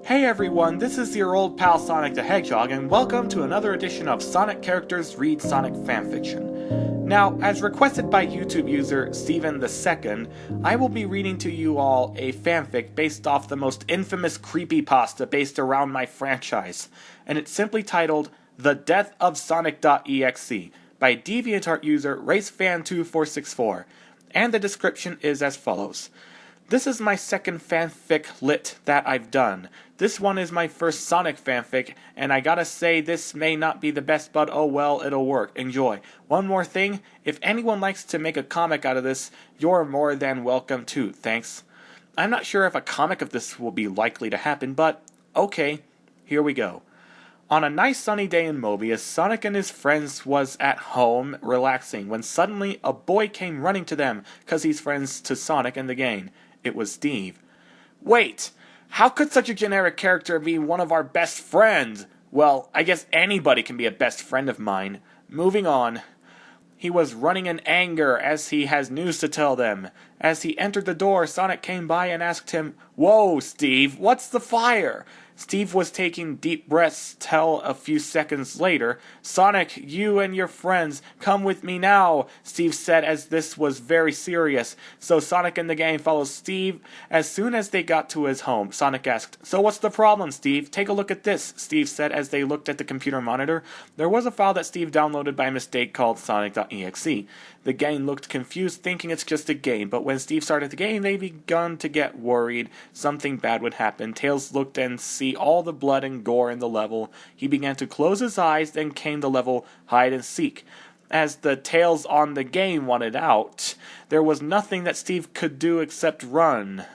Hey everyone, this is your old pal Sonic the Hedgehog, and welcome to another edition of Sonic Characters Read Sonic Fanfiction. Now, as requested by YouTube user Steven II, I will be reading to you all a fanfic based off the most infamous creepypasta based around my franchise, and it's simply titled The Death of Sonic.exe by DeviantArt user RaceFan2464, and the description is as follows. This is my second fanfic lit that I've done. This one is my first Sonic fanfic, and I gotta say this may not be the best, but oh well, it'll work. Enjoy. One more thing, if anyone likes to make a comic out of this, you're more than welcome too. Thanks. I'm not sure if a comic of this will be likely to happen, but okay, here we go. On a nice sunny day in Mobius, Sonic and his friends was at home relaxing when suddenly a boy came running to them, 'cause he's friends to Sonic and the gang. It was Steve. Wait! How could such a generic character be one of our best friends? Well, I guess anybody can be a best friend of mine. Moving on. He was running in anger as he has news to tell them. As he entered the door, Sonic came by and asked him, "Whoa, Steve, what's the fire?" Steve was taking deep breaths till a few seconds later, "Sonic, you and your friends, come with me now," Steve said as this was very serious. So Sonic and the gang followed Steve. As soon as they got to his home, Sonic asked, "So what's the problem, Steve? Take a look at this," Steve said as they looked at the computer monitor. There was a file that Steve downloaded by mistake called Sonic.exe. The gang looked confused, thinking it's just a game, but when Steve started the game, they begun to get worried something bad would happen. Tails looked and see all the blood and gore in the level. He began to close his eyes, then came the level Hide and Seek. As the Tails on the game wanted out, there was nothing that Steve could do except run.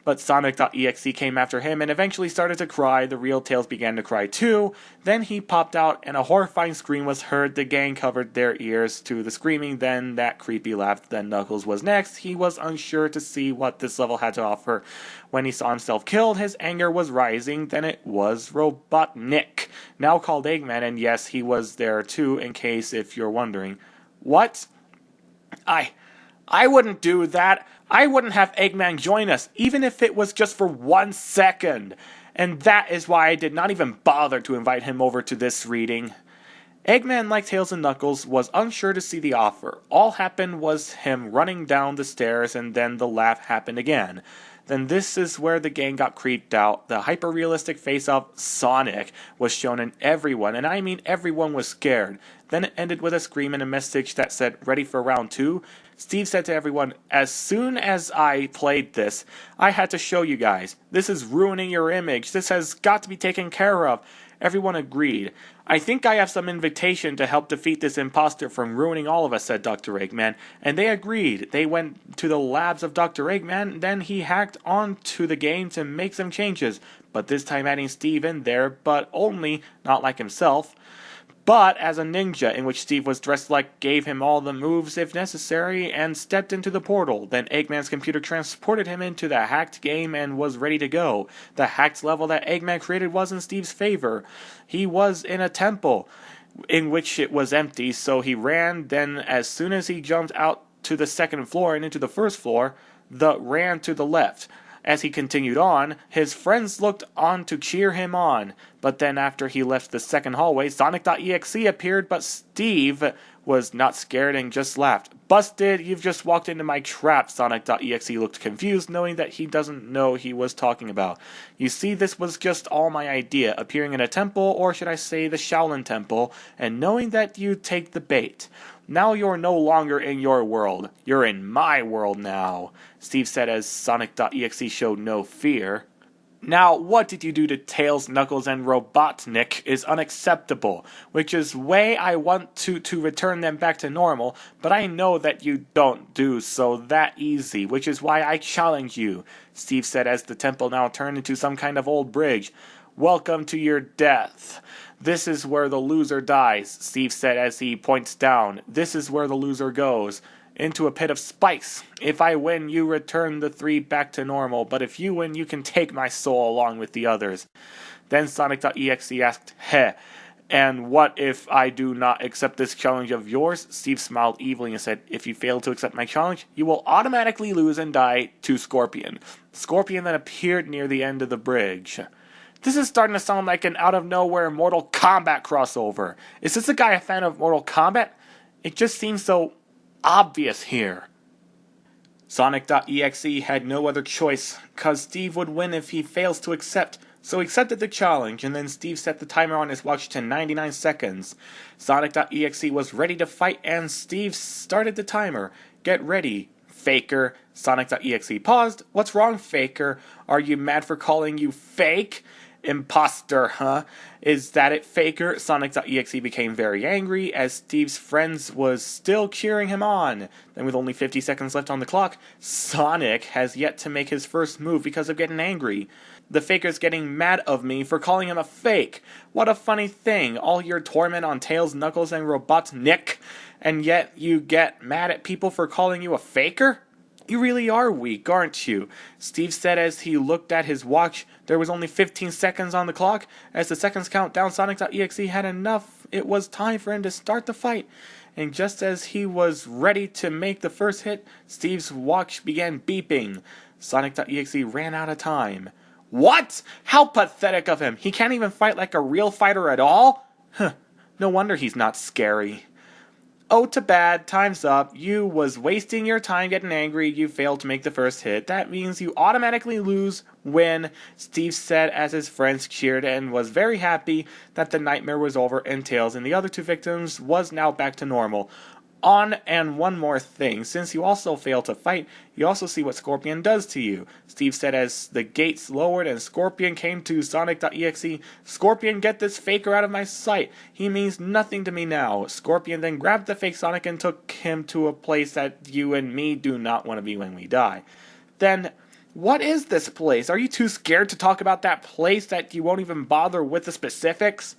But Sonic.exe came after him and eventually started to cry. The real Tails began to cry too. Then he popped out and a horrifying scream was heard. The gang covered their ears to the screaming. Then that creepy laugh. Then Knuckles was next. He was unsure to see what this level had to offer. When he saw himself killed, his anger was rising. Then it was Robotnik, now called Eggman, and yes, he was there too, in case if you're wondering. What? I wouldn't do that. I wouldn't have Eggman join us, even if it was just for 1 second. And that is why I did not even bother to invite him over to this reading. Eggman, like Tails and Knuckles, was unsure to see the offer. All happened was him running down the stairs, and then the laugh happened again. Then this is where the gang got creeped out. The hyper-realistic face of Sonic was shown and everyone, and I mean everyone, was scared. Then it ended with a scream and a message that said, "Ready for round 2?" Steve said to everyone, "As soon as I played this, I had to show you guys. This is ruining your image. This has got to be taken care of." Everyone agreed. "I think I have some invitation to help defeat this imposter from ruining all of us," said Dr. Eggman. And they agreed. They went to the labs of Dr. Eggman, then he hacked onto the game to make some changes. But this time adding Steve in there, but only not like himself, but as a ninja, in which Steve was dressed like, gave him all the moves if necessary, and stepped into the portal. Then Eggman's computer transported him into the hacked game and was ready to go. The hacked level that Eggman created was in Steve's favor. He was in a temple, in which it was empty, so he ran. Then as soon as he jumped out to the second floor and into the first floor, ran to the left. As he continued on, his friends looked on to cheer him on. But then after he left the second hallway, Sonic.exe appeared, but Steve was not scared and just laughed. "Busted, you've just walked into my trap." Sonic.exe looked confused, knowing that he doesn't know he was talking about. "You see, this was just all my idea, appearing in a temple, or should I say the Shaolin Temple, and knowing that you'd take the bait. Now you're no longer in your world. You're in my world now," Steve said as Sonic.exe showed no fear. "Now, what did you do to Tails, Knuckles, and Robotnik is unacceptable, which is way I want to return them back to normal, but I know that you don't do so that easy, which is why I challenge you," Steve said as the temple now turned into some kind of old bridge. "Welcome to your death. This is where the loser dies," Steve said as he points down. "This is where the loser goes. Into a pit of spikes. If I win, you return the 3 back to normal, but if you win, you can take my soul along with the others." Then Sonic.exe asked, "Heh, and what if I do not accept this challenge of yours?" Steve smiled evilly and said, "If you fail to accept my challenge, you will automatically lose and die to Scorpion." Scorpion then appeared near the end of the bridge. This is starting to sound like an out-of-nowhere Mortal Kombat crossover. Is this guy a fan of Mortal Kombat? It just seems so obvious here. Sonic.exe had no other choice, cause Steve would win if he fails to accept, so he accepted the challenge, and then Steve set the timer on his watch to 99 seconds. Sonic.exe was ready to fight, and Steve started the timer. Get ready, Faker. Sonic.exe paused. What's wrong, Faker? Are you mad for calling you fake? Imposter, huh? Is that it, Faker? Sonic.exe became very angry as Steve's friends was still cheering him on. Then with only 50 seconds left on the clock, Sonic has yet to make his first move because of getting angry. The Faker's getting mad of me for calling him a fake. What a funny thing. All your torment on Tails, Knuckles, and Robotnik, and yet you get mad at people for calling you a faker? You really are weak, aren't you? Steve said as he looked at his watch. There was only 15 seconds on the clock. As the seconds count down, Sonic.exe had enough. It was time for him to start the fight. And just as he was ready to make the first hit, Steve's watch began beeping. Sonic.exe ran out of time. What? How pathetic of him. He can't even fight like a real fighter at all? Huh. No wonder he's not scary. Oh, too bad. Time's up. You was wasting your time getting angry. You failed to make the first hit. That means you automatically lose when Steve said as his friends cheered and was very happy that the nightmare was over and Tails and the other two victims was now back to normal. On and one more thing, since you also failed to fight, you also see what Scorpion does to you. Steve said as the gates lowered and Scorpion came to Sonic.exe, Scorpion, get this faker out of my sight. He means nothing to me now. Scorpion then grabbed the fake Sonic and took him to a place that you and me do not want to be when we die. Then, what is this place? Are you too scared to talk about that place that you won't even bother with the specifics?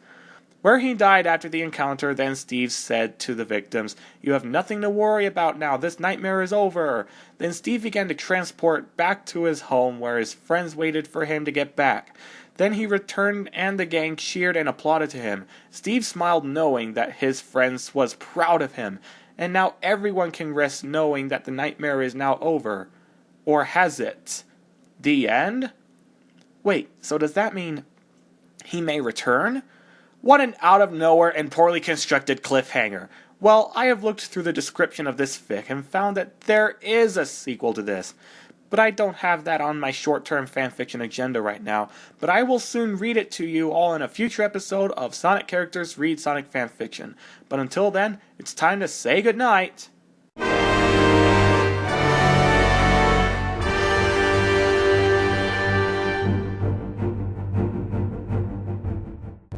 Where he died after the encounter, then Steve said to the victims, you have nothing to worry about now, this nightmare is over. Then Steve began to transport back to his home where his friends waited for him to get back. Then he returned and the gang cheered and applauded to him. Steve smiled knowing that his friends was proud of him, and now everyone can rest knowing that the nightmare is now over. Or has it? The end? Wait, so does that mean he may return? What an out-of-nowhere and poorly constructed cliffhanger. Well, I have looked through the description of this fic and found that there is a sequel to this. But I don't have that on my short-term fanfiction agenda right now, but I will soon read it to you all in a future episode of Sonic Characters Read Sonic Fanfiction. But until then, it's time to say goodnight.